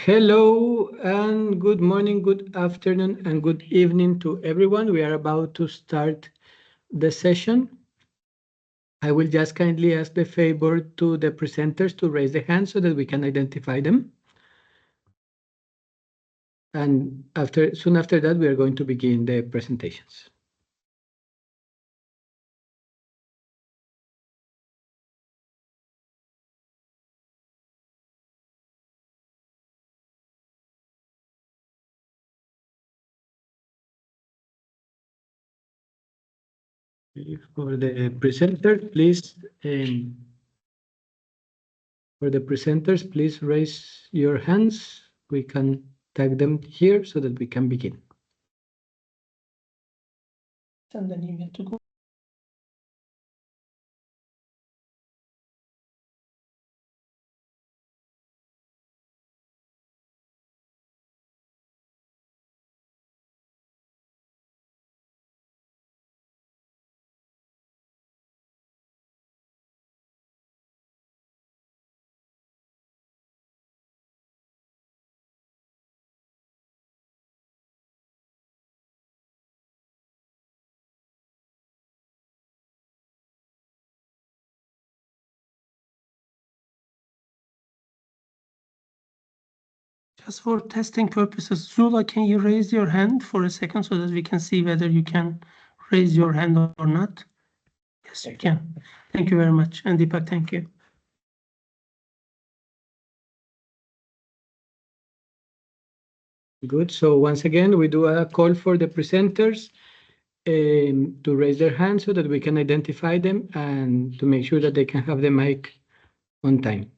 Hello and good morning, good afternoon, and good evening to everyone. We are about to start the session. I will just kindly ask the favor to the presenters to raise their hands so that we can identify them. And soon after that, we are going to begin the presentations. For the presenters, please, raise your hands. We can tag them here so that we can begin. Send an email to go. Just for testing purposes, Zula, can you raise your hand for a second so that we can see whether you can raise your hand or not? Yes, you can. Thank you very much. And Deepak, thank you. Good. So once again, we do a call for the presenters to raise their hands so that we can identify them and to make sure that they can have the mic on time.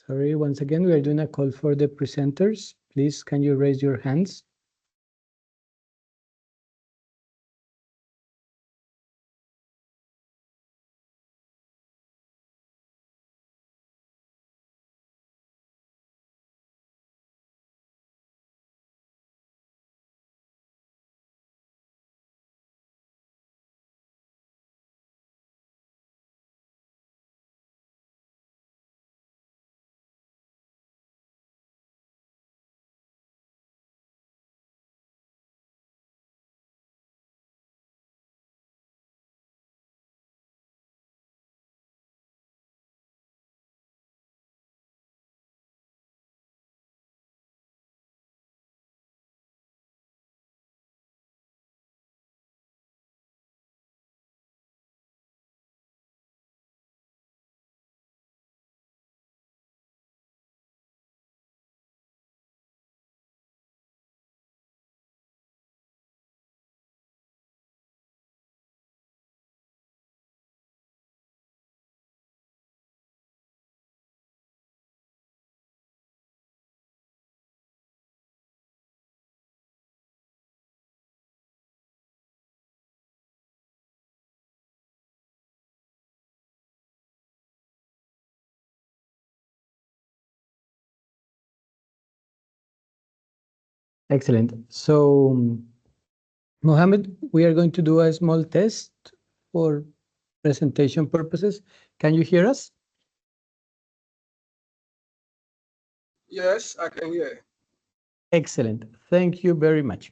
Sorry, once again, we are doing a call for the presenters. Please, can you raise your hands? Excellent. So, Mohammed, we are going to do a small test for presentation purposes. Can you hear us? Yes, I can hear. Excellent. Thank you very much.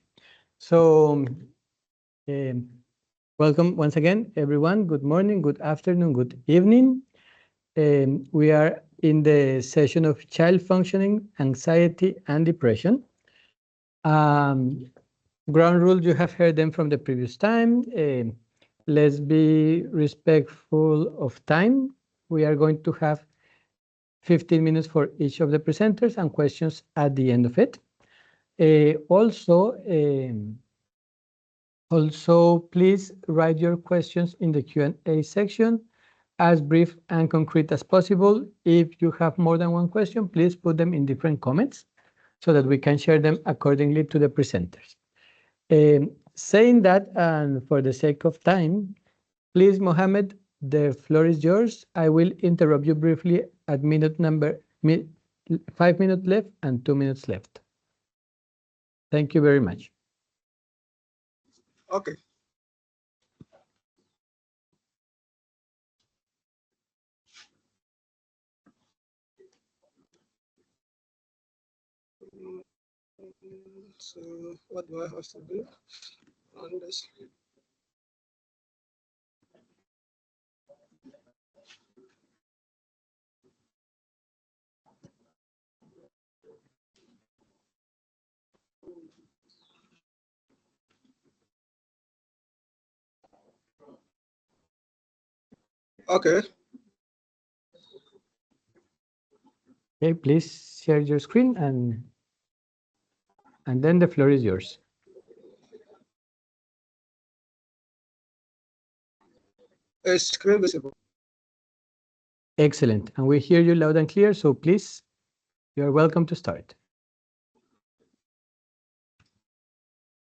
So, um, welcome once again, everyone. Good morning, good afternoon, good evening. We are in the session of child functioning, anxiety, and depression. Um, Ground rules, you have heard them from the previous time. Let's be respectful of time. We are going to have 15 minutes for each of the presenters and questions at the end of it. Also, please write your questions in the Q&A section as brief and concrete as possible. If you have more than one question, please put them in different comments so that we can share them accordingly to the presenters. Saying that, and for the sake of time, please, Mohammed, the floor is yours. I will interrupt you briefly at minute number 5 minutes left and 2 minutes left. Thank you very much. Okay. So what do I have to do on this? Okay. Okay, please share your screen and then the floor is yours. Is screen visible? Excellent. And we hear you loud and clear, so please, you are welcome to start.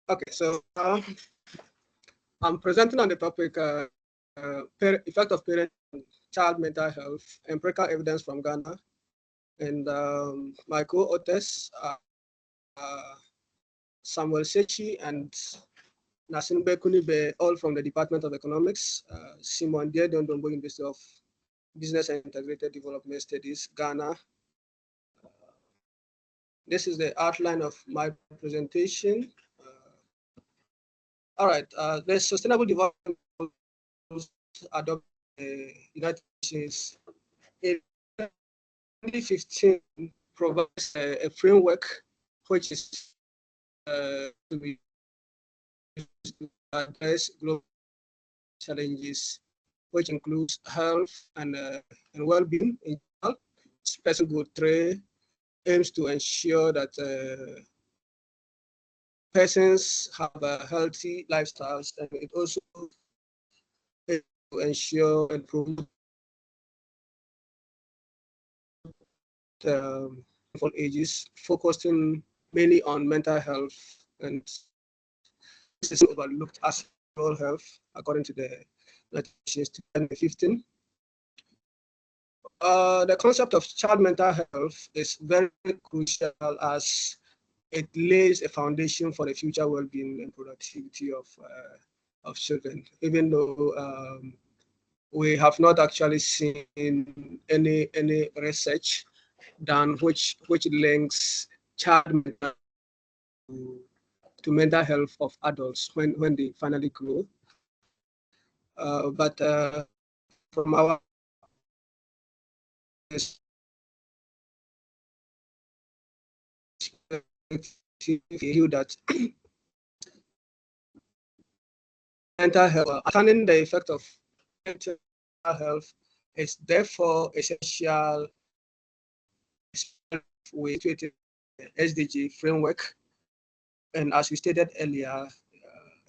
Okay, so I'm presenting on the topic effect of parent on child mental health, empirical evidence from Ghana. And my co-authors are Samuel Sekyi and Naasegnibe Kuunibe, all from the Department of Economics, Simon Diedondombo, University of Business and Integrated Development Studies, Ghana. This is the outline of my presentation. All right, the Sustainable Development Goals adopted the United Nations in 2015 provides a framework which is to be used to address global challenges, which includes health and well-being in general. Special Goal 3 aims to ensure that persons have healthy lifestyles, and it also aims to ensure and promote for ages, focusing mainly on mental health, and this is overlooked as overall health, according to the United Nations 2015. The concept of child mental health is very crucial as it lays a foundation for the future well-being and productivity of children, even though we have not actually seen any research done which links child mental to mental health of adults when they finally grow. But from our view that mental health, understanding the effect of mental health is therefore essential with the SDG framework. And as we stated earlier,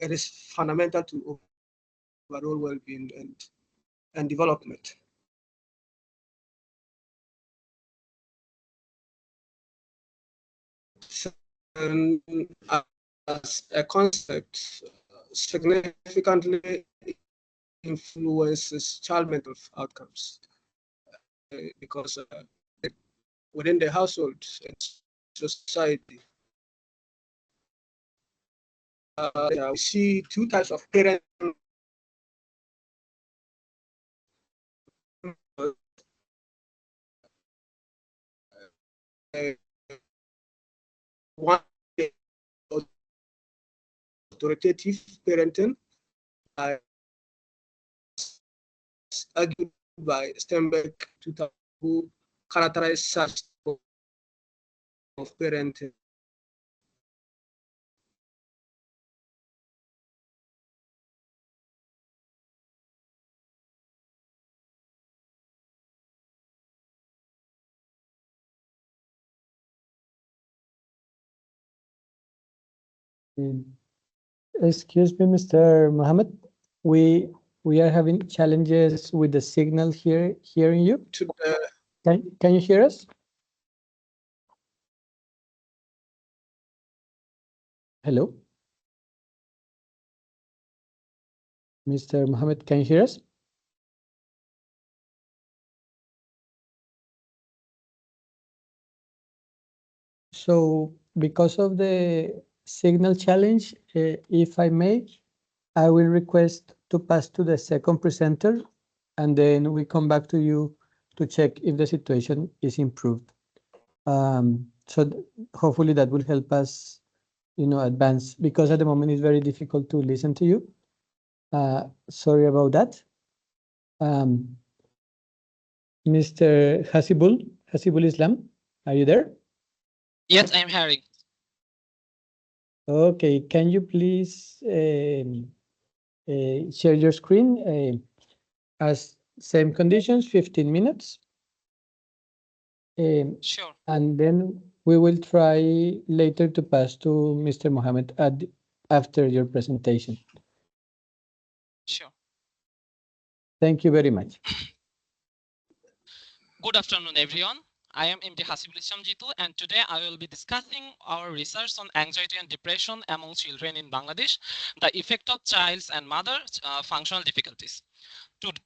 it is fundamental to overall well-being and development. So, as a concept, significantly influences child mental outcomes because within the household and society, we see two types of parents. One authoritative parenting, argued by Sternberg 2000, who characterized such of parenting. Excuse me, Mr. Mohammed. We we are having challenges with the signal here, hearing you. Can you hear us? Hello? Mr. Mohammed, can you hear us? So because of the signal challenge, if I may, I will request to pass to the second presenter, and then we come back to you to check if the situation is improved. So hopefully that will help us, advance, because at the moment it's very difficult to listen to you. Sorry about that. Mr. Hasibul Islam, are you there? Yes, I'm hearing. Okay, can you please share your screen as same conditions, 15 minutes? Sure. And then we will try later to pass to Mr. Mohammed after your presentation. Sure. Thank you very much. Good afternoon, everyone. I am MD Hasibul Islam Jitu, and today I will be discussing our research on anxiety and depression among children in Bangladesh, the effect of child's and mother's functional difficulties.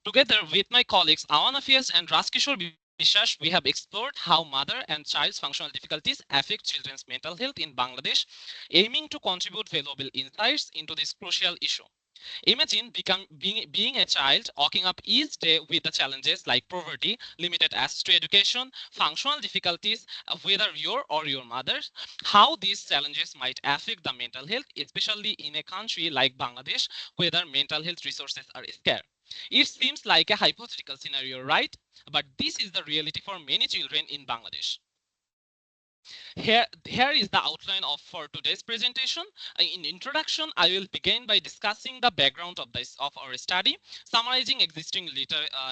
Together with my colleagues Awan Afiaz and Raaj Kishore Biswas, we have explored how mother and child's functional difficulties affect children's mental health in Bangladesh, aiming to contribute valuable insights into this crucial issue. Imagine being a child waking up each day with the challenges like poverty, limited access to education, functional difficulties, whether your or your mother's, how these challenges might affect the mental health, especially in a country like Bangladesh, where mental health resources are scarce. It seems like a hypothetical scenario, right? But this is the reality for many children in Bangladesh. Here is the outline for today's presentation. In introduction, I will begin by discussing the background of our study, summarizing existing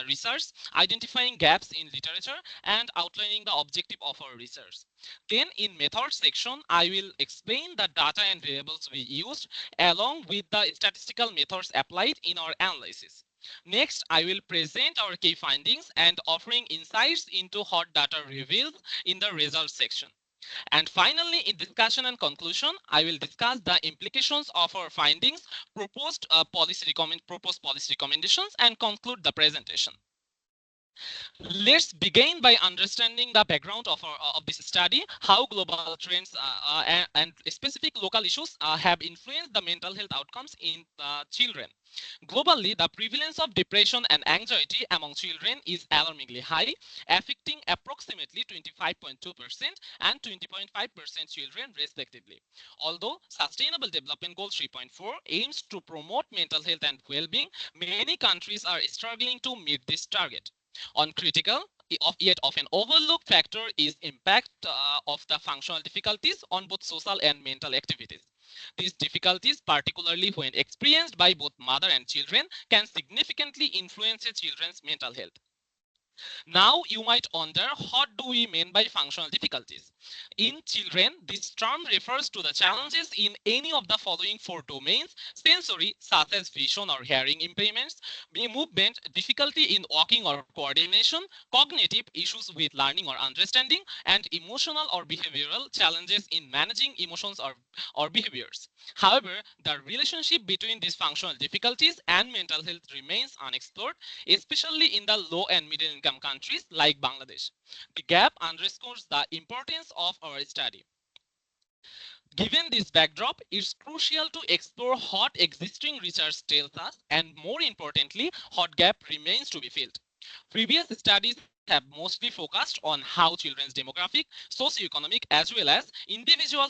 research, identifying gaps in literature, and outlining the objective of our research. Then in method section, I will explain the data and variables we used, along with the statistical methods applied in our analysis. Next, I will present our key findings and offering insights into what data revealed in the results section. And finally, in discussion and conclusion, I will discuss the implications of our findings, proposed policy recommendations, and conclude the presentation. Let's begin by understanding the background of this study, how global trends and specific local issues have influenced the mental health outcomes in children. Globally, the prevalence of depression and anxiety among children is alarmingly high, affecting approximately 25.2% and 20.5% children respectively. Although Sustainable Development Goal 3.4 aims to promote mental health and well-being, many countries are struggling to meet this target. On critical, yet often overlooked factor is impact of the functional difficulties on both social and mental activities. These difficulties, particularly when experienced by both mother and children, can significantly influence a children's mental health. Now you might wonder, what do we mean by functional difficulties? In children, this term refers to the challenges in any of the following four domains: sensory, such as vision or hearing impairments; movement, difficulty in walking or coordination; cognitive, issues with learning or understanding; and emotional or behavioral, challenges in managing emotions or behaviors. However, the relationship between these functional difficulties and mental health remains unexplored, especially in the low and middle income countries like Bangladesh. The gap underscores the importance of our study. Given this backdrop, it's crucial to explore what existing research tells us, and more importantly, what gap remains to be filled. Previous studies have mostly focused on how children's demographic, socioeconomic, as well as individual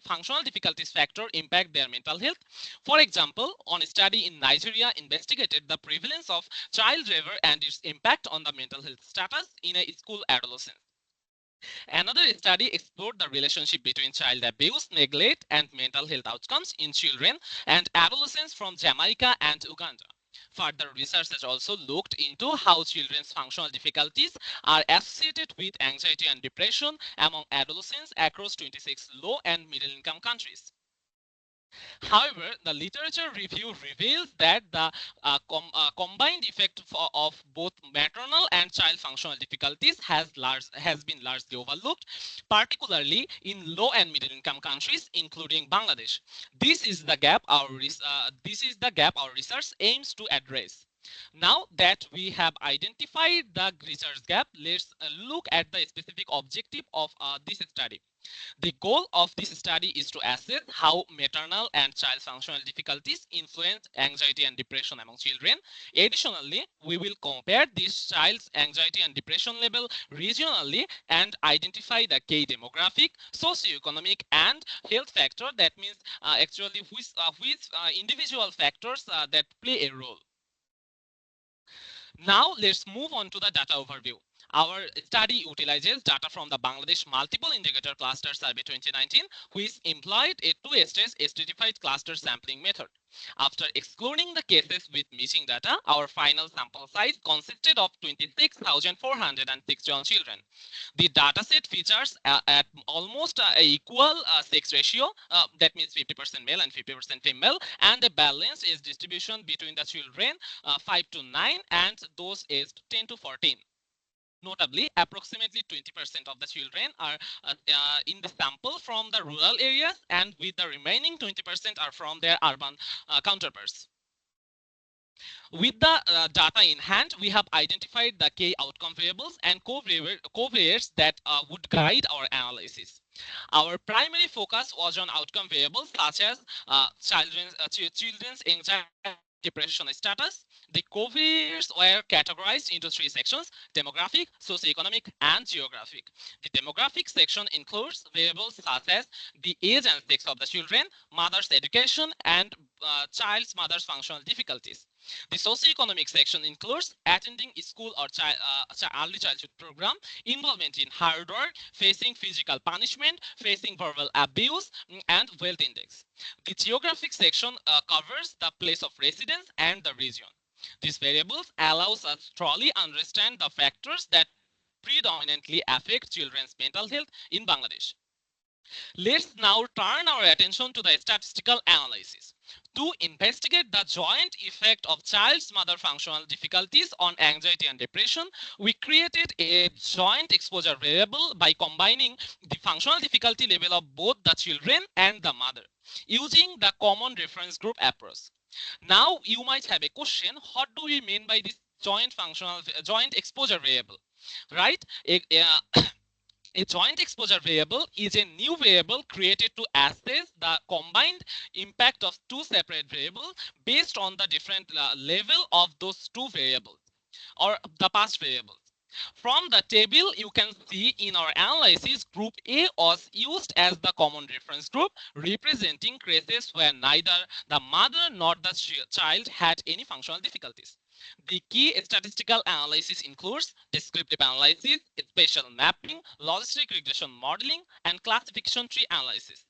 functional difficulties factor impact their mental health. For example, on a study in Nigeria investigated the prevalence of child labor and its impact on the mental health status in a school adolescent. Another study explored the relationship between child abuse, neglect, and mental health outcomes in children and adolescents from Jamaica and Uganda. Further research has also looked into how children's functional difficulties are associated with anxiety and depression among adolescents across 26 low and middle income countries. However, the literature review reveals that the combined effect of both maternal and child functional difficulties has been largely overlooked, particularly in low and middle income countries, including Bangladesh. This is the gap our research aims to address. Now that we have identified the research gap, let's look at the specific objective of this study. The goal of this study is to assess how maternal and child functional difficulties influence anxiety and depression among children. Additionally, we will compare this child's anxiety and depression level regionally and identify the key demographic, socioeconomic, and health factor. That means actually which individual factors that play a role. Now let's move on to the data overview. Our study utilizes data from the Bangladesh Multiple Indicator Cluster Survey 2019, which employed a two-stage stratified cluster sampling method. After excluding the cases with missing data, our final sample size consisted of 26,461 children. The dataset features at almost equal sex ratio, that means 50% male and 50% female, and a balanced age distribution between the children 5 to 9 and those aged 10 to 14. Notably, approximately 20% of the children are in the sample from the rural areas, and with the remaining 20% are from their urban counterparts. With the data in hand, we have identified the key outcome variables and covariates that would guide our analysis. Our primary focus was on outcome variables such as children's anxiety depression status. The covariates were categorized into three sections: demographic, socioeconomic, and geographic. The demographic section includes variables such as the age and sex of the children, mother's education, and child's mother's functional difficulties. The socioeconomic section includes attending school or early childhood program, involvement in hard work, facing physical punishment, facing verbal abuse, and wealth index. The geographic section covers the place of residence and the region. These variables allows us to truly understand the factors that predominantly affect children's mental health in Bangladesh. Let's now turn our attention to the statistical analysis. To investigate the joint effect of child's mother functional difficulties on anxiety and depression, we created a joint exposure variable by combining the functional difficulty level of both the children and the mother using the common reference group approach. Now you might have a question: what do we mean by this joint exposure variable, right? A joint exposure variable is a new variable created to assess the combined impact of two separate variables based on the different level of those two variables or the past variables. From the table, you can see in our analysis, group A was used as the common reference group, representing cases where neither the mother nor the child had any functional difficulties. The key statistical analysis includes descriptive analysis, spatial mapping, logistic regression modeling, and classification tree analysis.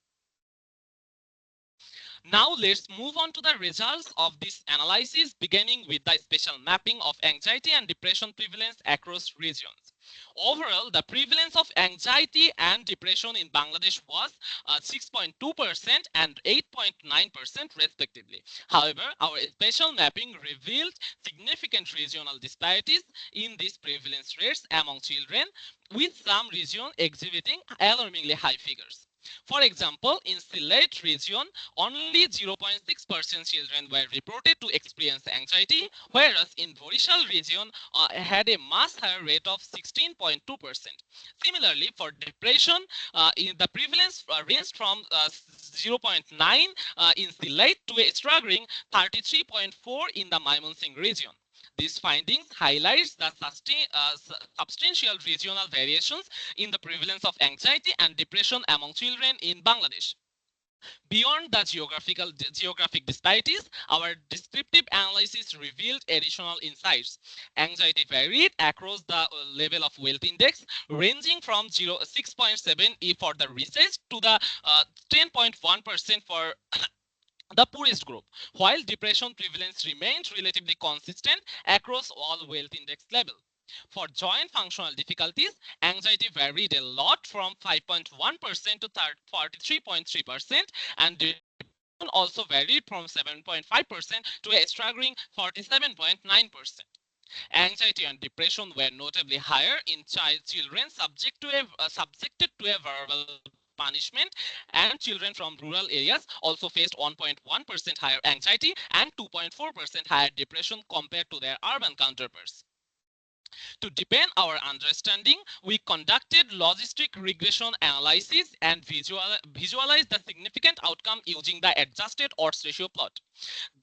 Now let's move on to the results of this analysis, beginning with the spatial mapping of anxiety and depression prevalence across regions. Overall, the prevalence of anxiety and depression in Bangladesh was 6.2% and 8.9% respectively. However, our spatial mapping revealed significant regional disparities in these prevalence rates among children, with some regions exhibiting alarmingly high figures. For example, in Sylhet region, only 0.6% children were reported to experience anxiety, whereas in Borishal region had a much higher rate of 16.2%. Similarly, for depression, in the prevalence ranged from 0.9 in Sylhet to a staggering 33.4 in the Mymensingh region. These findings highlights the substantial regional variations in the prevalence of anxiety and depression among children in Bangladesh. Beyond the geographic disparities, our descriptive analysis revealed additional insights. Anxiety varied across the level of wealth index, ranging from 6.7 for the richest to the 10.1% for the poorest group, while depression prevalence remained relatively consistent across all wealth index levels. For joint functional difficulties, anxiety varied a lot from 5.1% to 43.3%, and depression also varied from 7.5% to a staggering 47.9%. Anxiety and depression were notably higher in children subjected to a verbal punishment, and children from rural areas also faced 1.1% higher anxiety and 2.4% higher depression compared to their urban counterparts. To deepen our understanding, we conducted logistic regression analysis and visualized the significant outcome using the adjusted odds ratio plot.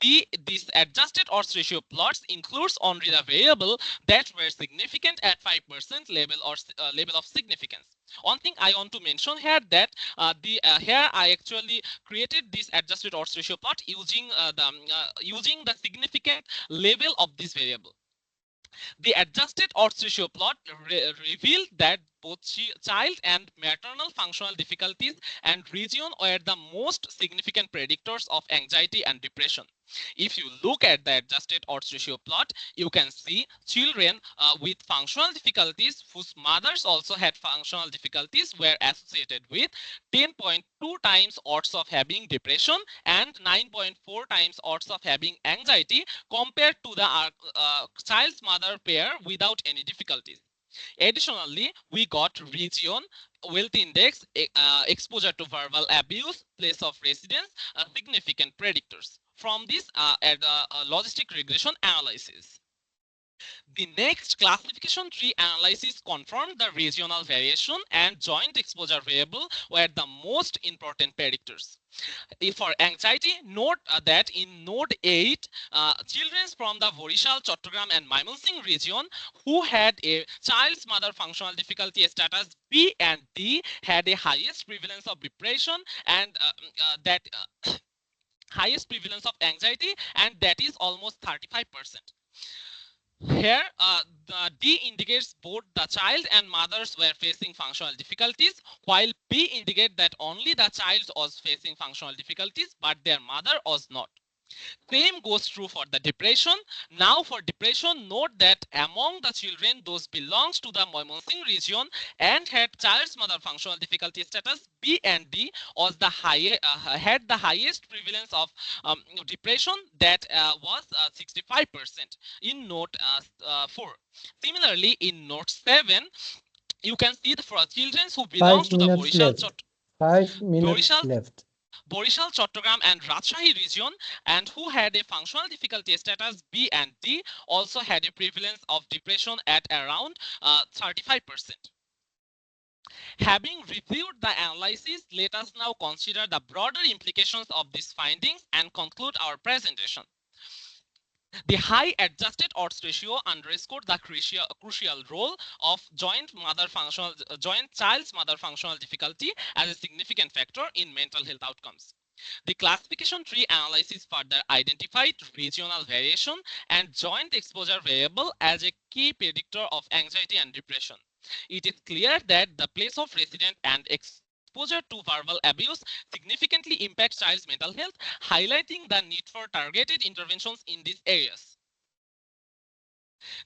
This adjusted odds ratio plots includes only the variable that were significant at 5% level of significance. One thing I want to mention here that here I actually created this adjusted odds ratio plot using the significant level of this variable. The adjusted odds ratio plot revealed that both child and maternal functional difficulties and region were the most significant predictors of anxiety and depression. If you look at the adjusted odds ratio plot, you can see children with functional difficulties whose mothers also had functional difficulties were associated with 10.2 times odds of having depression and 9.4 times odds of having anxiety compared to the child's mother pair without any difficulties. Additionally, we got region, wealth index, exposure to verbal abuse, place of residence, significant predictors from this logistic regression analysis. The next classification tree analysis confirmed the regional variation and joint exposure variable were the most important predictors. For anxiety, note that in node 8, children from the Borishal, Chattogram and Mymensingh region who had a child's mother functional difficulty status B and D had a highest prevalence of depression and highest prevalence of anxiety, and that is almost 35%. Here, the D indicates both the child and mothers were facing functional difficulties, while B indicates that only the child was facing functional difficulties, but their mother was not. Same goes true for the depression. Now for depression, note that among the children, those belongs to the Mymensingh region and had child's mother functional difficulty status B and D was the had the highest prevalence of depression, that was 65% in note 4. Similarly, in note 7, you can see that for children who belongs to the Borishal, 5 minutes left. Borishal, Chattogram and Rajshahi region and who had a functional difficulty status B and D also had a prevalence of depression at around 35%. Having reviewed the analysis, let us now consider the broader implications of these findings and conclude our presentation. The high adjusted odds ratio underscored the crucial role of joint child's mother functional difficulty as a significant factor in mental health outcomes. The classification tree analysis further identified regional variation and joint exposure variable as a key predictor of anxiety and depression. It is clear that the place of residence and exposure to verbal abuse significantly impacts child's mental health, highlighting the need for targeted interventions in these areas.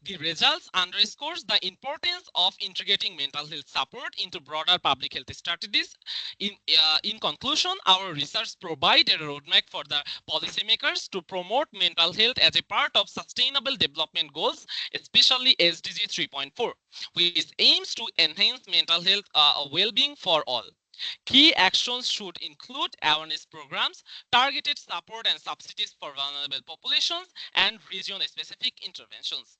The results underscores the importance of integrating mental health support into broader public health strategies. In conclusion, our research provides a roadmap for the policymakers to promote mental health as a part of sustainable development goals, especially SDG 3.4, which aims to enhance mental health well-being for all. Key actions should include awareness programs, targeted support and subsidies for vulnerable populations, and region-specific interventions.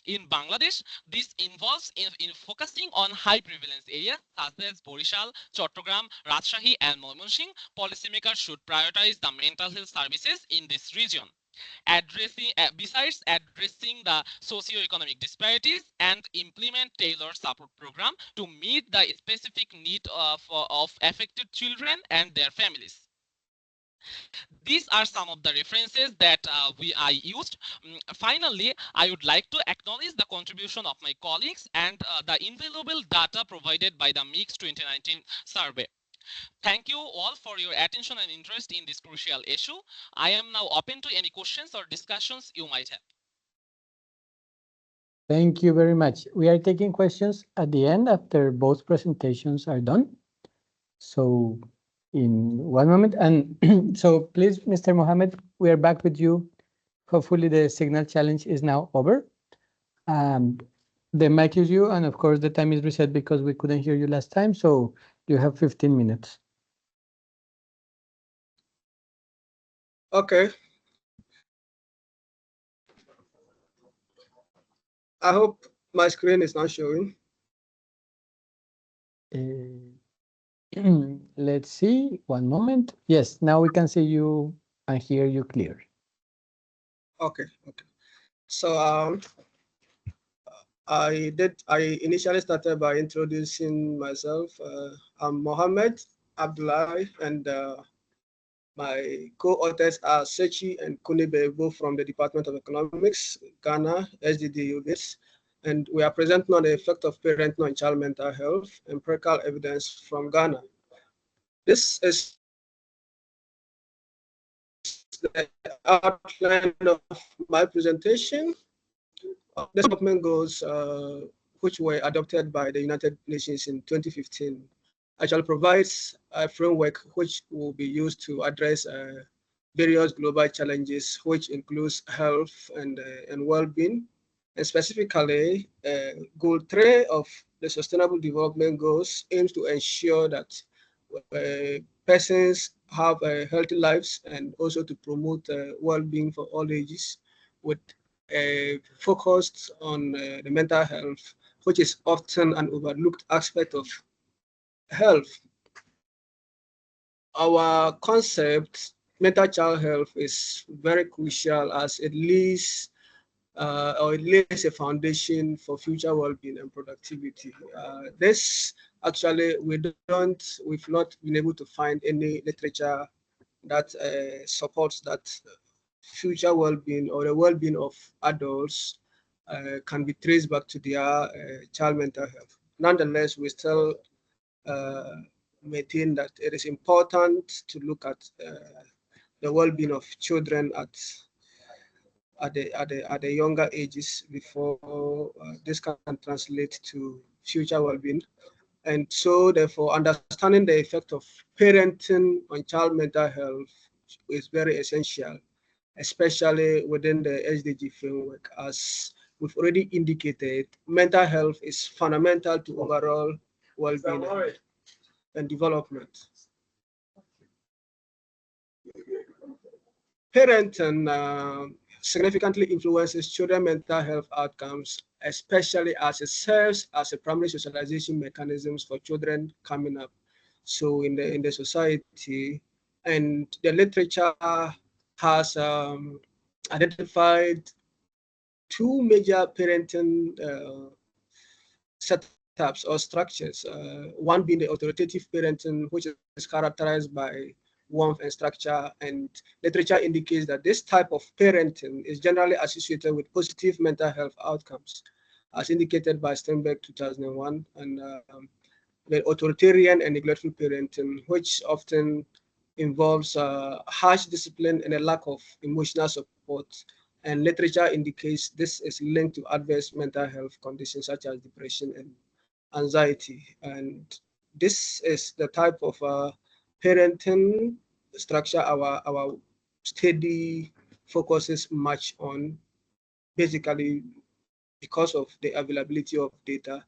In Bangladesh, this involves in focusing on high prevalence areas such as Borishal, Chattogram, Rajshahi, and Mymensingh. Policymakers should prioritize the mental health services in this region. Besides addressing the socioeconomic disparities and implement tailored support program to meet the specific need of affected children and their families. These are some of the references that I used. Finally, I would like to acknowledge the contribution of my colleagues and the invaluable data provided by the Mix 2019 survey. Thank you all for your attention and interest in this crucial issue. I am now open to any questions or discussions you might have. Thank you very much. We are taking questions at the end after both presentations are done. So in one moment. And so please, Mr. Mohammed, we are back with you. Hopefully the signal challenge is now over. The mic is you, and of course the time is reset because we couldn't hear you last time. So you have 15 minutes. Okay. I hope my screen is not showing. Let's see, one moment. Yes, now we can see you and hear you clear. Okay. So I initially started by introducing myself. I'm Mohammed Abdulai, and my co-authors are Sekyi and Kuunibe, both from the Department of Economics, Ghana, SDD UBIS. And we are presenting on the effect of parental and child mental health, empirical evidence from Ghana. This is the outline of my presentation. The development goals, which were adopted by the United Nations in 2015, actually provides a framework which will be used to address various global challenges, which includes health and well-being. And specifically, Goal 3 of the Sustainable Development Goals aims to ensure that persons have healthy lives and also to promote well-being for all ages, with focused on the mental health, which is often an overlooked aspect of health. Our concept, mental child health, is very crucial as it lays a foundation for future well-being and productivity. This actually, we've not been able to find any literature that supports that future well-being or the well-being of adults can be traced back to their child mental health. Nonetheless, we still maintain that it is important to look at the well-being of children at the younger ages before this can translate to future well-being. And so, therefore, understanding the effect of parenting on child mental health is very essential, especially within the SDG framework. As we've already indicated, mental health is fundamental to overall well-being and development. Parenting significantly influences children's mental health outcomes, especially as it serves as a primary socialization mechanisms for children coming up. So in the society, and the literature has identified two major parenting setups or structures. One being the authoritative parenting, which is characterized by warmth and structure, and literature indicates that this type of parenting is generally associated with positive mental health outcomes, as indicated by Sternberg 2001, and the authoritarian and neglectful parenting, which often involves harsh discipline and a lack of emotional support. And literature indicates this is linked to adverse mental health conditions such as depression and anxiety. And this is the type of parenting structure our study focuses much on, basically because of the availability of data.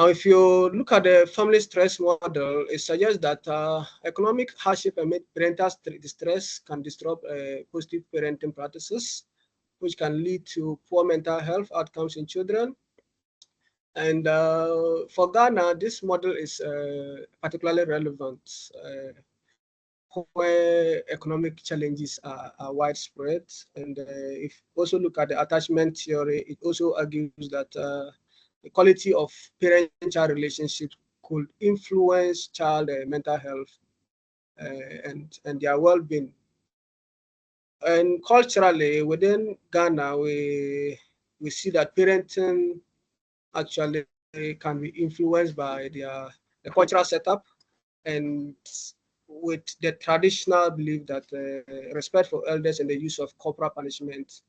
Now, if you look at the family stress model, it suggests that economic hardship and parental distress can disrupt positive parenting practices, which can lead to poor mental health outcomes in children. And for Ghana, this model is particularly relevant where economic challenges are widespread. And if you also look at the attachment theory, it also argues that the quality of parent-child relationships could influence child mental health and their well-being. And culturally, within Ghana, we see that parenting actually can be influenced by the cultural setup and with the traditional belief that respect for elders and the use of corporal punishment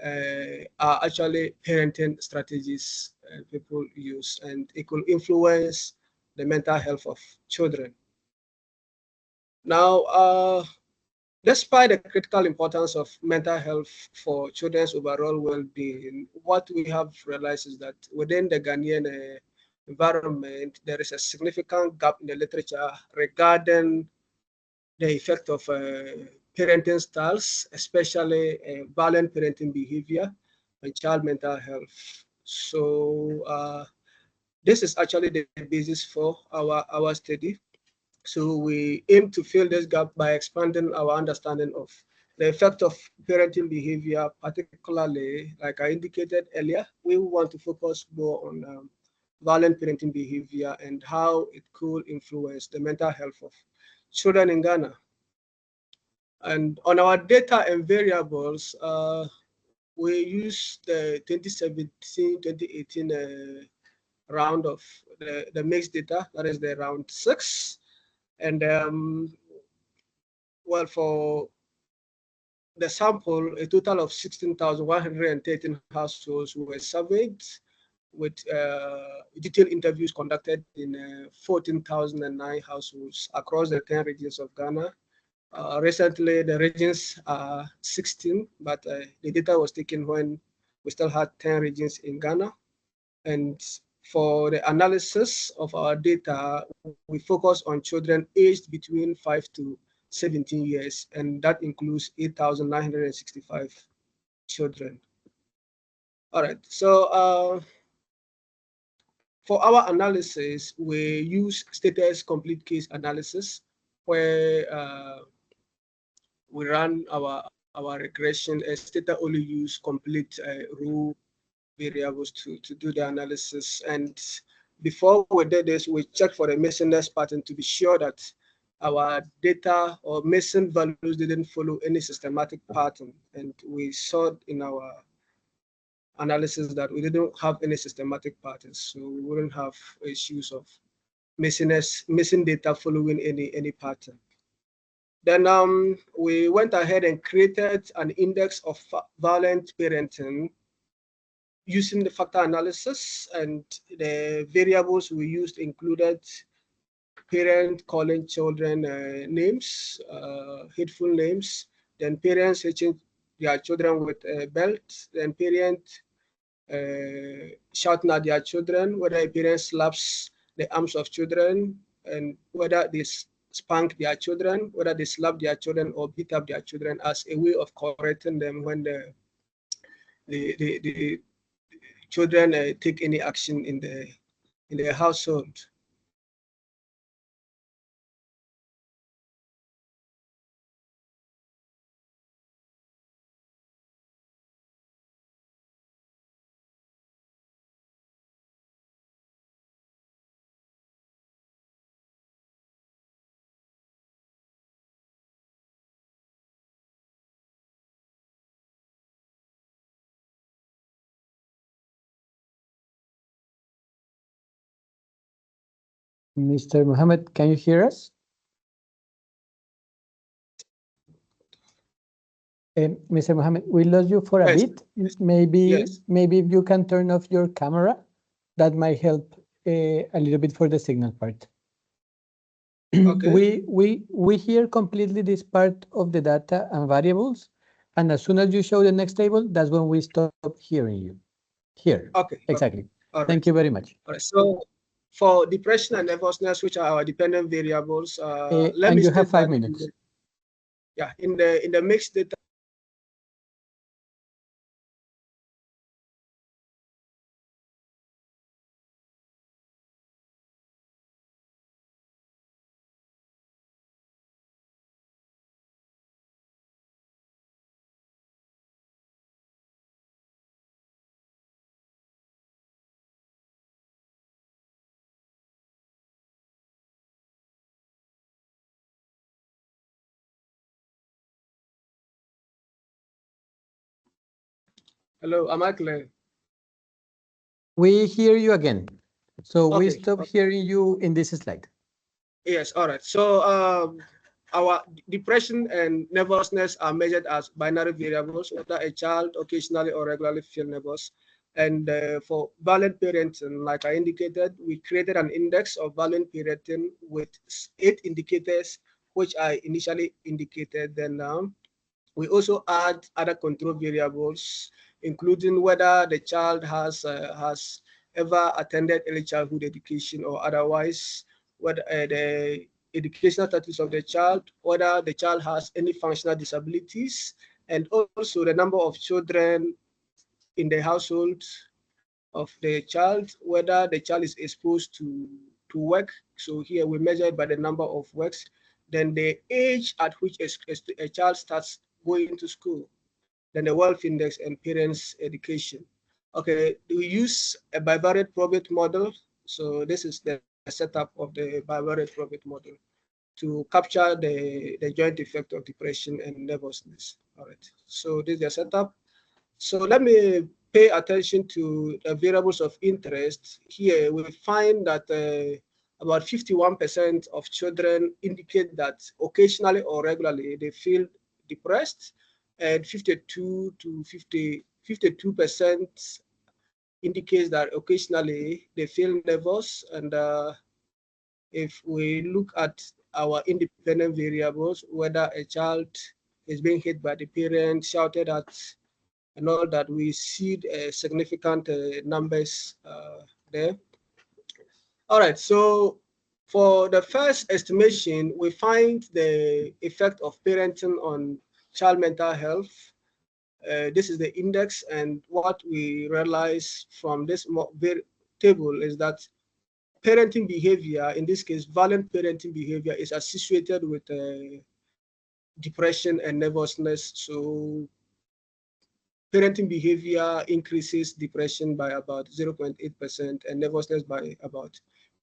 are actually parenting strategies people use, and it could influence the mental health of children. Now, despite the critical importance of mental health for children's overall well-being, what we have realized is that within the Ghanaian environment, there is a significant gap in the literature regarding the effect of parenting styles, especially violent parenting behavior on child mental health. So this is actually the basis for our study. So we aim to fill this gap by expanding our understanding of the effect of parenting behavior, particularly, like I indicated earlier, we want to focus more on violent parenting behavior and how it could influence the mental health of children in Ghana. And on our data and variables, we use the 2017-2018 round of the mixed data, that is the round 6. And well, for the sample, a total of 16,113 households were surveyed with detailed interviews conducted in 14,009 households across the 10 regions of Ghana. Recently, the regions are 16, but the data was taken when we still had 10 regions in Ghana. And for the analysis of our data, we focus on children aged between 5 to 17 years, and that includes 8,965 children. All right, so for our analysis, we use status complete case analysis, where we run our regression as data only use complete row variables to do the analysis. And before we did this, we checked for the missingness pattern to be sure that our data or missing values didn't follow any systematic pattern. And we saw in our analysis that we didn't have any systematic patterns, so we wouldn't have issues of missing data following any pattern. Then we went ahead and created an index of violent parenting using the factor analysis, and the variables we used included parent calling children names, hateful names, then parents hitching their children with a belt, then parent shouting at their children, whether a parent slaps the arms of children, and whether they spank their children, whether they slap their children or beat up their children as a way of correcting them when the children take any action in the household. Mr. Mohammed, can you hear us? Mr. Mohammed, we lost you for a bit. Maybe if you can turn off your camera, that might help a little bit for the signal part. Okay. We hear completely this part of the data and variables, and as soon as you show the next table, that's when we stop hearing you. Here. Okay. Exactly. All right. Thank you very much. All right. So For depression and nervousness, which are our dependent variables, let and me you have state 5 that minutes. Yeah, in the mixed data. Hello, am I clear? We hear you again. So we Okay, stop hearing you in this slide. Yes, all right. So our depression and nervousness are measured as binary variables, whether a child occasionally or regularly feel nervous. And for violent parenting, like I indicated, we created an index of violent parenting with 8 indicators, which I initially indicated. Then we also add other control variables, including whether the child has ever attended early childhood education or otherwise, whether the educational status of the child, whether the child has any functional disabilities, and also the number of children in the household of the child, whether the child is exposed to work. So here we measure it by the number of works, then the age at which a child starts going to school, then the wealth index and parents' education. Okay, we use a bivariate probate model. So this is the setup of the bivariate probate model to capture the joint effect of depression and nervousness. All right, so this is the setup. So let me pay attention to the variables of interest. Here we find that about 51% of children indicate that occasionally or regularly they feel depressed, and 52% indicates that occasionally they feel nervous. And if we look at our independent variables, whether a child is being hit by the parent, shouted at, and all that, we see significant numbers there. All right, so for the first estimation, we find the effect of parenting on child mental health. This is the index, and what we realize from this table is that parenting behavior, in this case, violent parenting behavior, is associated with depression and nervousness. So parenting behavior increases depression by about 0.8% and nervousness by about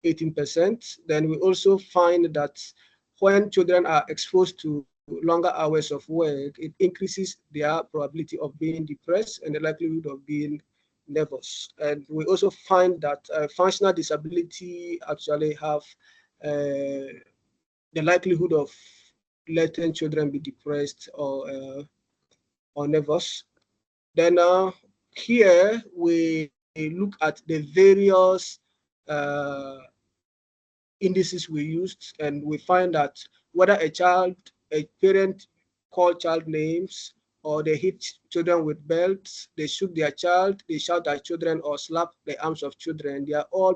18%. Then we also find that when children are exposed to longer hours of work, it increases their probability of being depressed and the likelihood of being nervous. And we also find that functional disability actually have the likelihood of letting children be depressed or nervous. Then here we look at the various indices we used, and we find that whether a parent call child names, or they hit children with belts, they shoot their child, they shout at children, or slap the arms of children, they all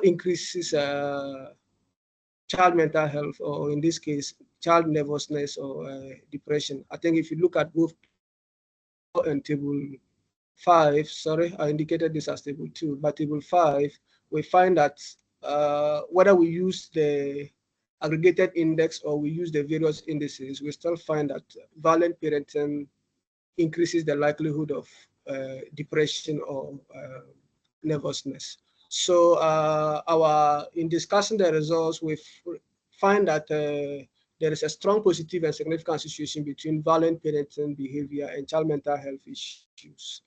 increases child mental health, or in this case, child nervousness or depression. I think if you look at both and table 5, sorry, I indicated this as table 2, but table 5, we find that whether we use the aggregated index or we use the various indices, we still find that violent parenting increases the likelihood of depression or nervousness. So in discussing the results, we find that there is a strong positive and significant association between violent parenting behavior and child mental health issues.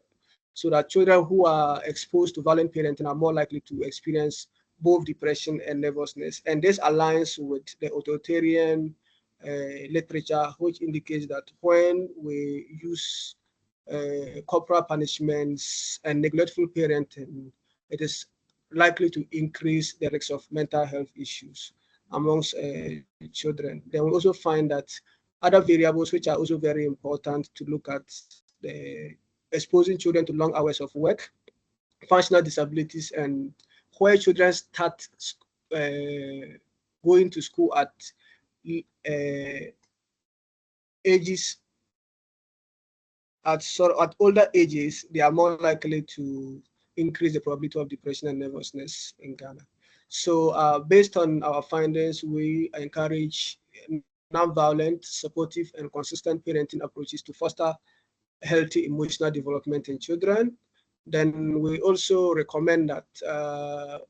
So that children who are exposed to violent parenting are more likely to experience both depression and nervousness. And this aligns with the authoritarian literature, which indicates that when we use corporal punishments and neglectful parenting, it is likely to increase the risk of mental health issues amongst children. Then we also find that other variables which are also very important to look at, the exposing children to long hours of work, functional disabilities, and where children start going to school at ages at older ages, they are more likely to increase the probability of depression and nervousness in Ghana. So based on our findings, we encourage non-violent, supportive, and consistent parenting approaches to foster healthy emotional development in children. Then we also recommend that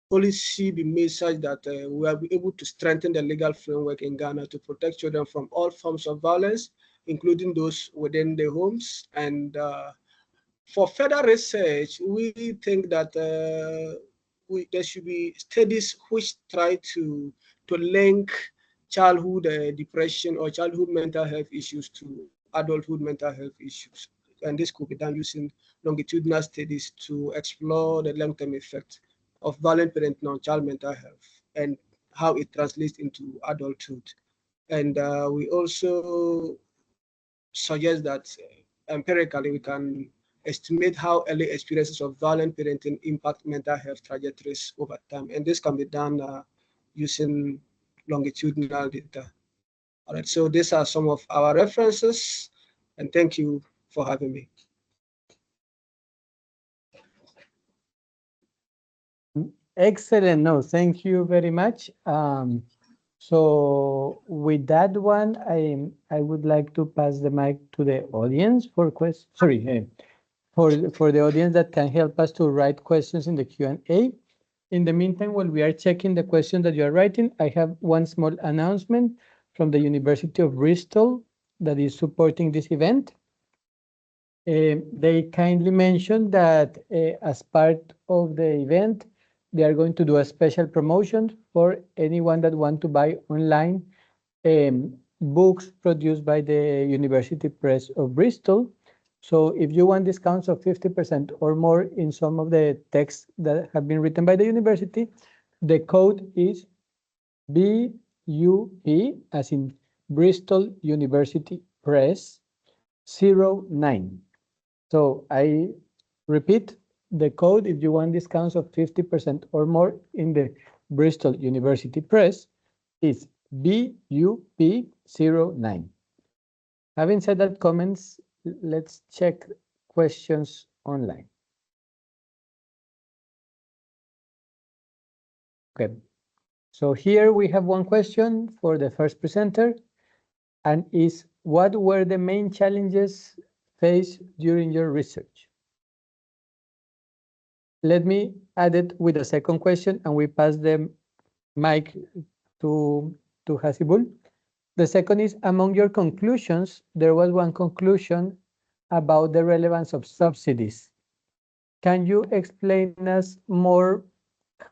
policy be made such that we will be able to strengthen the legal framework in Ghana to protect children from all forms of violence, including those within the homes. And for further research, we think that there should be studies which try to link childhood depression or childhood mental health issues to adulthood mental health issues. And this could be done using longitudinal studies to explore the long-term effect of violent parenting on child mental health and how it translates into adulthood. And we also suggest that empirically we can estimate how early experiences of violent parenting impact mental health trajectories over time. And this can be done using longitudinal data. All right, so these are some of our references, and thank you for having me. Excellent. No, thank you very much. So with that one, I would like to pass the mic to the audience for questions. Sorry, for the audience that can help us to write questions in the Q&A. In the meantime, while we are checking the questions that you are writing, I have one small announcement from the University of Bristol that is supporting this event. They kindly mentioned that as part of the event, they are going to do a special promotion for anyone that want to buy online books produced by the University Press of Bristol. So if you want discounts of 50% or more in some of the texts that have been written by the university, the code is BUP, as in Bristol University Press 09. So I repeat, the code, if you want discounts of 50% or more in the Bristol University Press, is BUP09. Having said that, comments, let's check questions online. Okay, so here we have one question for the first presenter, and is, what were the main challenges faced during your research? Let me add it with a second question, and we pass the mic to Hasibul. The second is, among your conclusions, there was one conclusion about the relevance of subsidies. Can you explain us more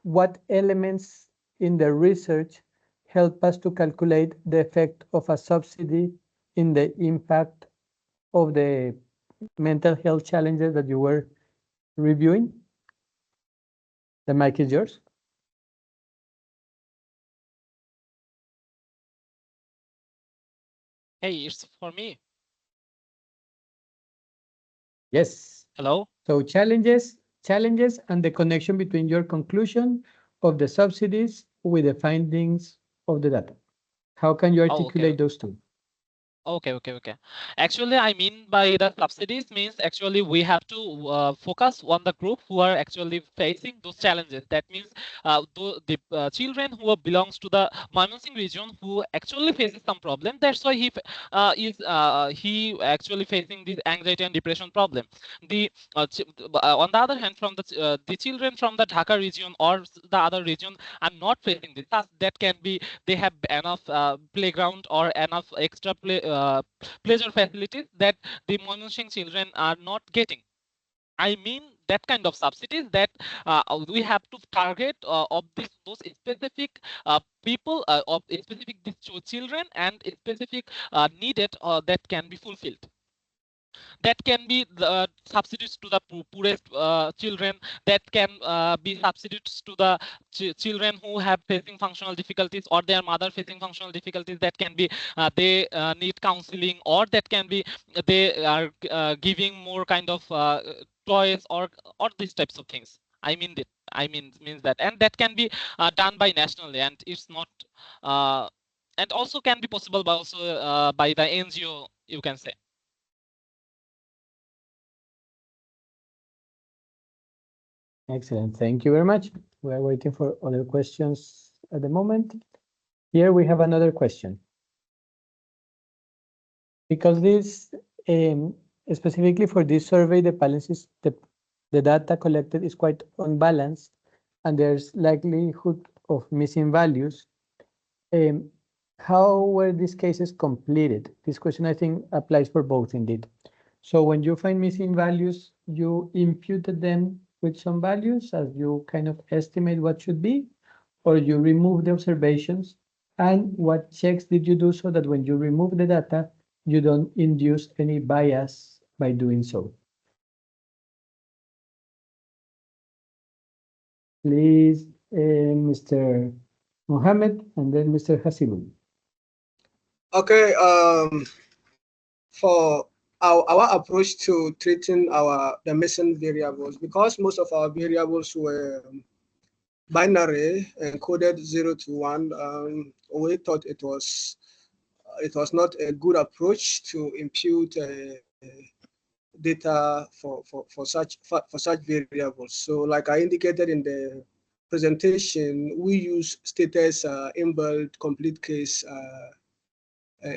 what elements in the research help us to calculate the effect of a subsidy in the impact of the mental health challenges that you were reviewing? The mic is yours. Hey, it's for me. Yes. Hello. So challenges and the connection between your conclusion of the subsidies with the findings of the data. How can you articulate those two? Okay. Actually, I mean by the subsidies means actually we have to focus on the group who are actually facing those challenges. That means the children who belongs to the Mymensingh region who actually faces some problem. That's why he actually facing this anxiety and depression problem. The on the other hand, from the children from the Dhaka region or the other region are not facing this. That can be they have enough playground or enough extra pleasure facilities that the Mymensingh children are not getting. I mean that kind of subsidies that we have to target of those specific people of specific these children and specific needed that can be fulfilled. That can be the subsidies to the poorest children. That can be subsidies to the children who have facing functional difficulties or their mother facing functional difficulties. That can be they need counseling, or that can be they are giving more kind of toys or these types of things. I mean means that, and that can be done by nationally, and it's not and also can be possible by also by the NGO, you can say. Excellent. Thank you very much. We are waiting for other questions at the moment. Here we have another question. Because this, specifically for this survey, the balances, the data collected is quite unbalanced, and there's likelihood of missing values. How were these cases completed? This question, I think, applies for both indeed. So when you find missing values, you imputed them with some values as you kind of estimate what should be, or you remove the observations, and what checks did you do so that when you remove the data, you don't induce any bias by doing so? Please, Mr. Mohammed, and then Mr. Hasibul. Okay, for our approach to treating the missing variables, because most of our variables were binary encoded 0 to 1, we thought it was not a good approach to impute data for such variables. So, like I indicated in the presentation, we use status inbuilt complete case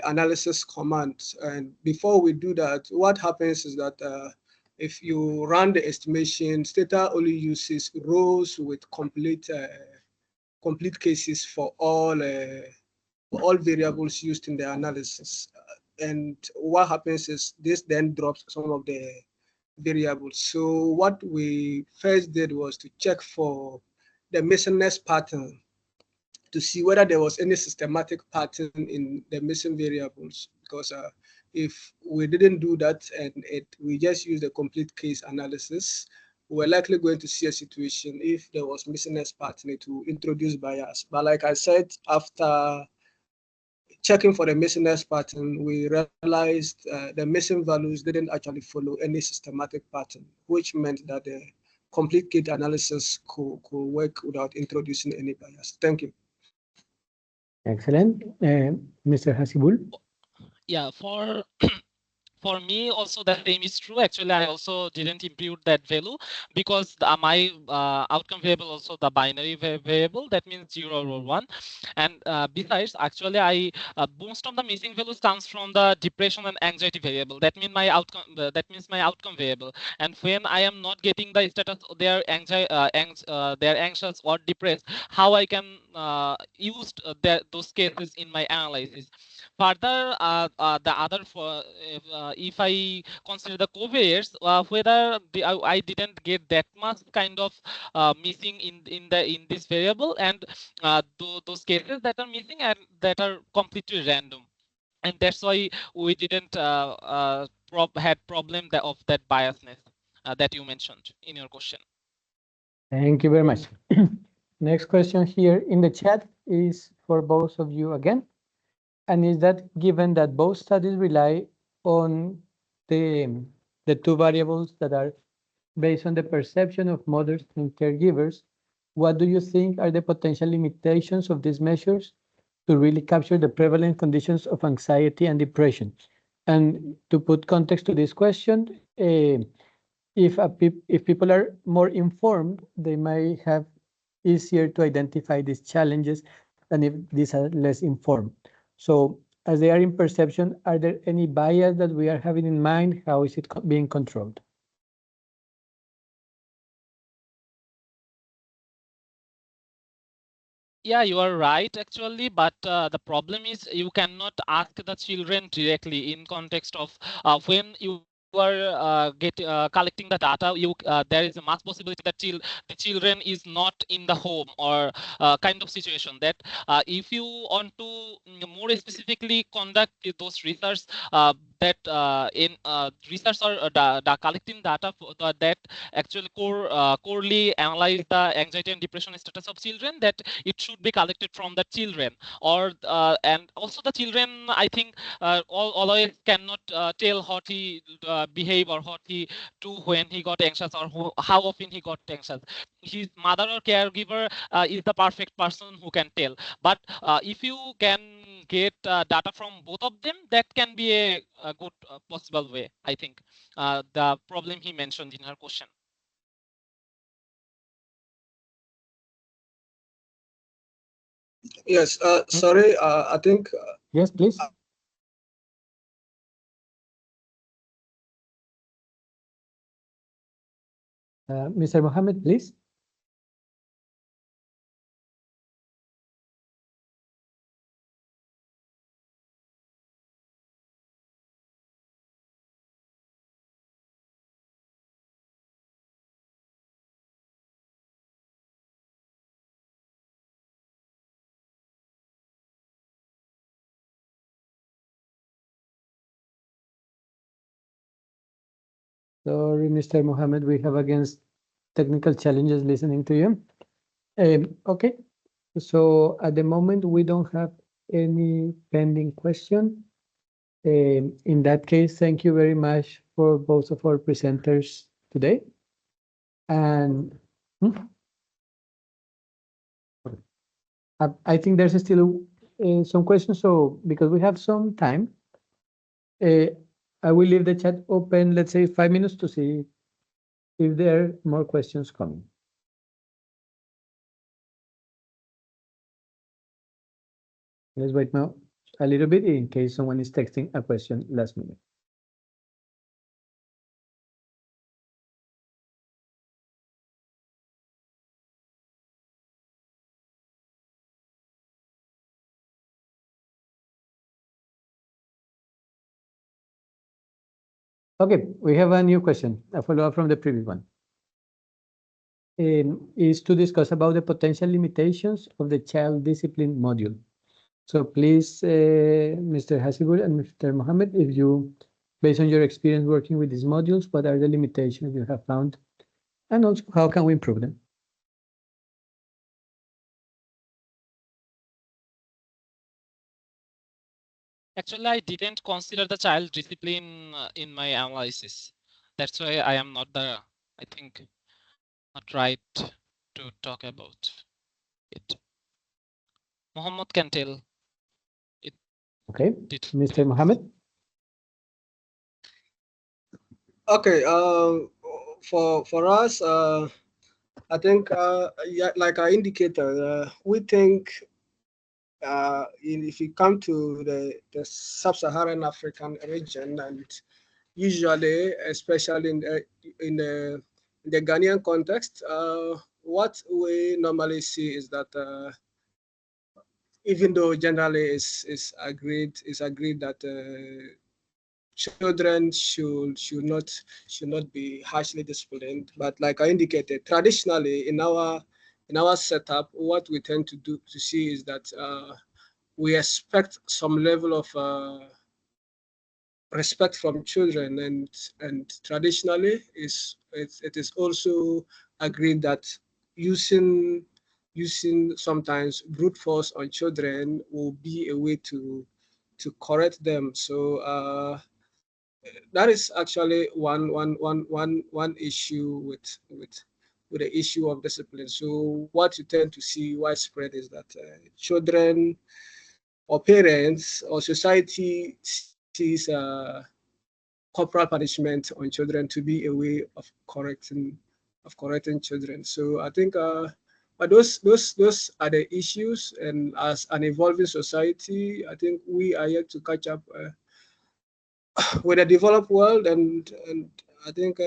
analysis command. And before we do that, what happens is that if you run the estimation, Stata only uses rows with complete cases for all variables used in the analysis. And what happens is this then drops some of the variables. So what we first did was to check for the missingness pattern to see whether there was any systematic pattern in the missing variables. Because if we didn't do that and we just used the complete case analysis, we're likely going to see a situation if there was missingness pattern to introduce bias. But like I said, after checking for the missingness pattern, we realized the missing values didn't actually follow any systematic pattern, which meant that the complete case analysis could work without introducing any bias. Thank you. Excellent. Mr. Hasibul? Yeah, for me also the same is true. Actually, I also didn't impute that value because my outcome variable also the binary variable, that means 0 or 1. And besides, actually most of the missing values comes from the depression and anxiety variable. That means my outcome variable. And when I am not getting the status they're anxious or depressed, how I can use those cases in my analysis. Further, the other if I consider the covariates, whether I didn't get that much kind of missing in this variable, and those cases that are missing and that are completely random, and that's why we didn't had problem of that biasness that you mentioned in your question. Thank you very much. Next question here in the chat is for both of you again. And is that given that both studies rely on the two variables that are based on the perception of mothers and caregivers, what do you think are the potential limitations of these measures to really capture the prevalent conditions of anxiety and depression? And to put context to this question, if people are more informed, they may have easier to identify these challenges than if these are less informed. So as they are in perception, are there any bias that we are having in mind? How is it being controlled? Yeah, you are right actually, but the problem is you cannot ask the children directly in context of when you are collecting the data. There is a much possibility that the children is not in the home or kind of situation that if you want to more specifically conduct those research, that in research or collecting data that actually corely analyze the anxiety and depression status of children, that it should be collected from the children, or and also the children, I think, always cannot tell what he behave or what he do when he got anxious, or how often he got anxious. His mother or caregiver is the perfect person who can tell. But if you can get data from both of them, that can be a good possible way, I think. The problem he mentioned in her question. Yes, sorry, I think. Yes, please. Mr. Mohammed, please. Sorry, Mr. Mohammed, we have against technical challenges listening to you. Okay, so at the moment we don't have any pending question. In that case, thank you very much for both of our presenters today. And I think there's still some questions. So because we have some time, I will leave the chat open, let's say 5 minutes, to see if there are more questions coming. Let's wait now a little bit in case someone is texting a question last minute. Okay, we have a new question, a follow-up from the previous one. Is to discuss about the potential limitations of the child discipline module. So please, Mr. Hasibul and Mr. Mohammed, if you, based on your experience working with these modules, what are the limitations you have found? And also, how can we improve them? Actually, I didn't consider the child discipline in my analysis. That's why I am not the, I think, not right to talk about it. Mohammed can tell it. Okay, Mr. Mohammed. Okay, for us, I think, yeah, like I indicated, we think if you come to the sub-Saharan African region, and usually, especially in the Ghanaian context, what we normally see is that even though generally is agreed that children should not be harshly disciplined, but like I indicated, traditionally in our setup, what we tend to see is that we expect some level of respect from children, and traditionally it is also agreed that using sometimes brute force on children will be a way to correct them. So that is actually one issue with the issue of discipline. So what you tend to see widespread is that children or parents or society sees corporal punishment on children to be a way of correcting children. So I think but those are the issues, and as an evolving society, I think we are yet to catch up with the developed world, and I think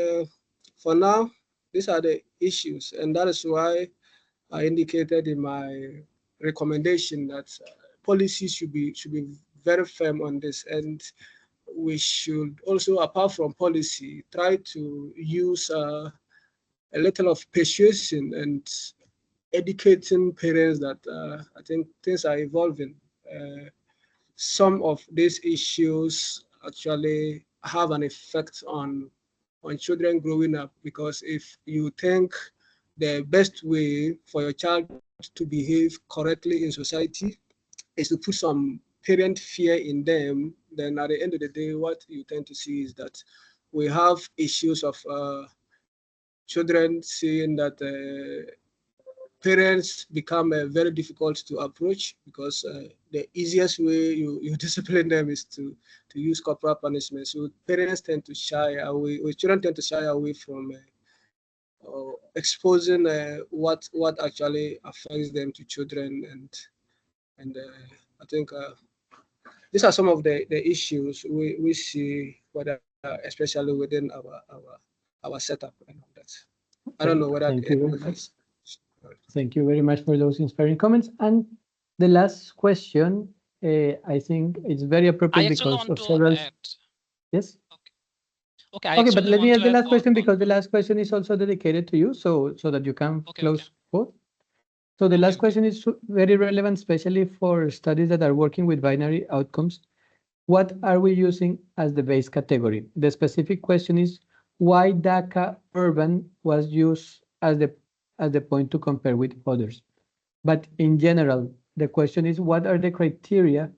for now these are the issues, and that is why I indicated in my recommendation that policies should be very firm on this, and we should also, apart from policy, try to use a little of persuasion and educating parents that I think things are evolving. Some of these issues actually have an effect on children growing up, because if you think the best way for your child to behave correctly in society is to put some parent fear in them, then at the end of the day, what you tend to see is that we have issues of children seeing that parents become very difficult to approach, because the easiest way you discipline them is to use corporal punishment. So parents tend to shy away, or children tend to shy away from exposing what actually affects them to children, and I think these are some of the issues we see, whether especially within our setup and all that. I don't know whether Thank you very much. Thank you very much for those inspiring comments. And the last question, I think it's very I appropriate actually because want of to several. add. Yes. Okay, I Okay, but actually let me want ask to the add last question because the last question is also dedicated to you, so that you can Okay, close both. So the last okay. question is very relevant, especially for studies that are working with binary outcomes. What are we using as the base category? The specific question is why DACA urban was used as the point to compare with others. But in general, the question is what are the criteria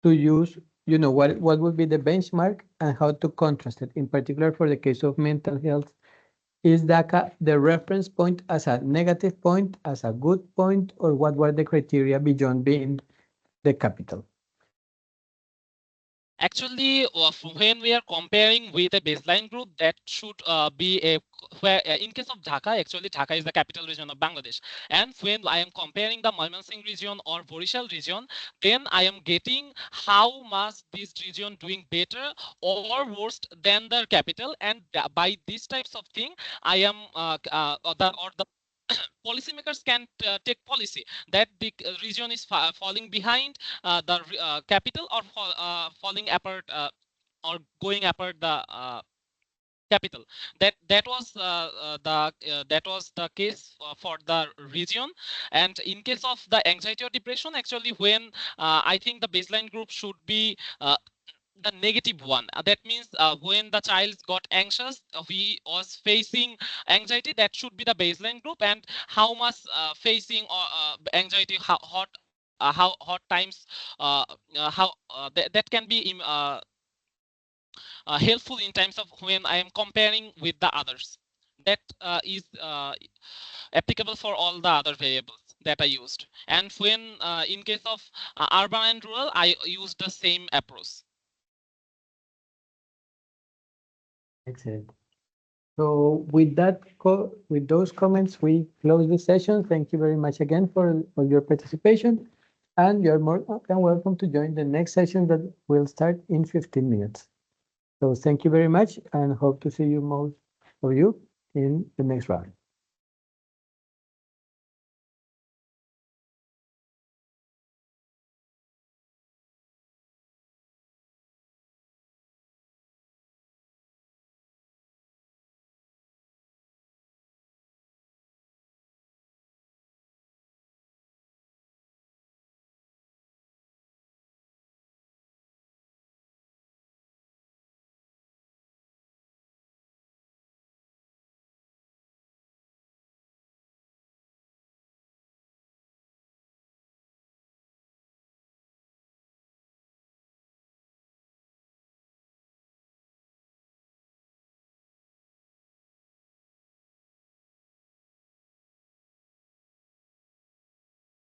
to use, what would be the benchmark and how to contrast it. In particular, for the case of mental health, is DACA the reference point as a negative point, as a good point, or what were the criteria beyond being the capital? Actually, when we are comparing with a baseline group, that should be a where in case of Dhaka, actually Dhaka is the capital region of Bangladesh. And when I am comparing the Mymensingh region or Borishal region, then I am getting how much this region doing better or worse than the capital. And by these types of thing, I am the policymakers can take policy that the region is falling behind the capital, or falling apart, or going apart the capital. That was the case for the region. And in case of the anxiety or depression, actually when I think the baseline group should be the negative one. That means when the child got anxious, he was facing anxiety, that should be the baseline group. And how much facing anxiety, how hot times, how that can be helpful in terms of when I am comparing with the others. That is applicable for all the other variables that I used. And when in case of urban and rural, I used the same approach. Excellent. So with with those comments, we close the session. Thank you very much again for your participation. And you're more than welcome to join the next session that will start in 15 minutes. So thank you very much and hope to see you most of you in the next round.